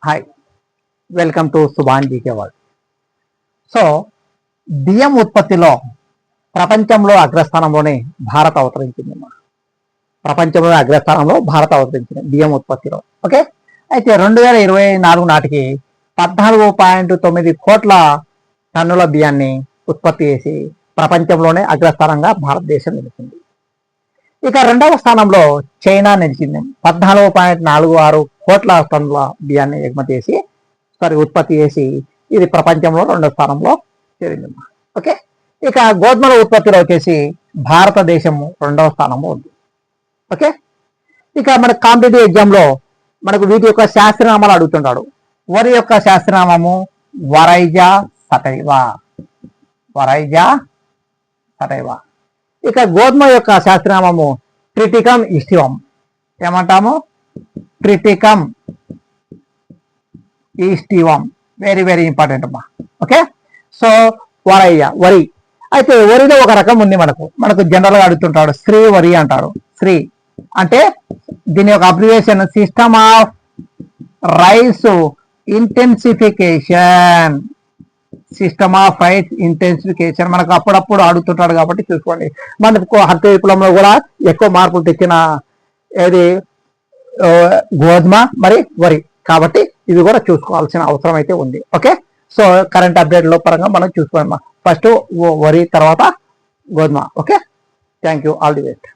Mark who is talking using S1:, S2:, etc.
S1: Hi, welcome to Subhan GK world. So బియ్యం ఉత్పత్తిలో ప్రపంచంలో అగ్రస్థానంలోనే భారత్ అవతరించింది. భారత్ అవతరించింది బియ్యం ఉత్పత్తిలో. ఓకే, అయితే 2024 నాటికి 14.9 కోట్ల టన్నుల బియ్యాన్ని ఉత్పత్తి చేసి ప్రపంచంలోనే అగ్రస్థానంగా భారతదేశం నిలిచింది. ఇక రెండవ స్థానంలో చైనా నిలిచింది. 14.46 కోట్ల టన్నుల బియ్యాన్ని ఉత్పత్తి చేసి ఇది ప్రపంచంలో రెండవ స్థానంలో చేరింది. ఓకే, ఇక గోధుమల ఉత్పత్తిలో వచ్చేసి భారతదేశము రెండవ స్థానంలో ఉంది. ఓకే, ఇక మన కాంపిటేటివ్ ఎగ్జామ్లో మనకు వీటి యొక్క శాస్త్రనామాలు అడుగుతుంటాడు. వరి యొక్క శాస్త్రనామము వరైజా సటైవా. ఇక గోధుమ యొక్క శాస్త్రనామము ట్రిటికమ్ ఈస్టివం. ఏమంటాము? ట్రిటికమ్ ఈస్టివం. వెరీ వెరీ ఇంపార్టెంట్ అమ్మా. ఓకే, సో వరి. అయితే వరిలో ఒక రకం ఉంది మనకు జనరల్గా అడుగుతుంటాడు, శ్రీ వరి అంటారు. శ్రీ అంటే దీని యొక్క abbreviation system of rice intensification. మనకు అప్పుడప్పుడు అడుగుతుంటాడు కాబట్టి చూసుకోండి. మనకు హరిత విప్లవంలో కూడా ఎక్కువ మార్పులు తెచ్చిన ఏది గోధుమ మరి వరి, కాబట్టి ఇది కూడా చూసుకోవాల్సిన అవసరం అయితే ఉంది. ఓకే, సో కరెంట్ అప్డేట్ లో పరంగా మనం చూసుకోండి. ఫస్ట్ వరి, తర్వాత గోధుమ. Okay, thank you, all the best.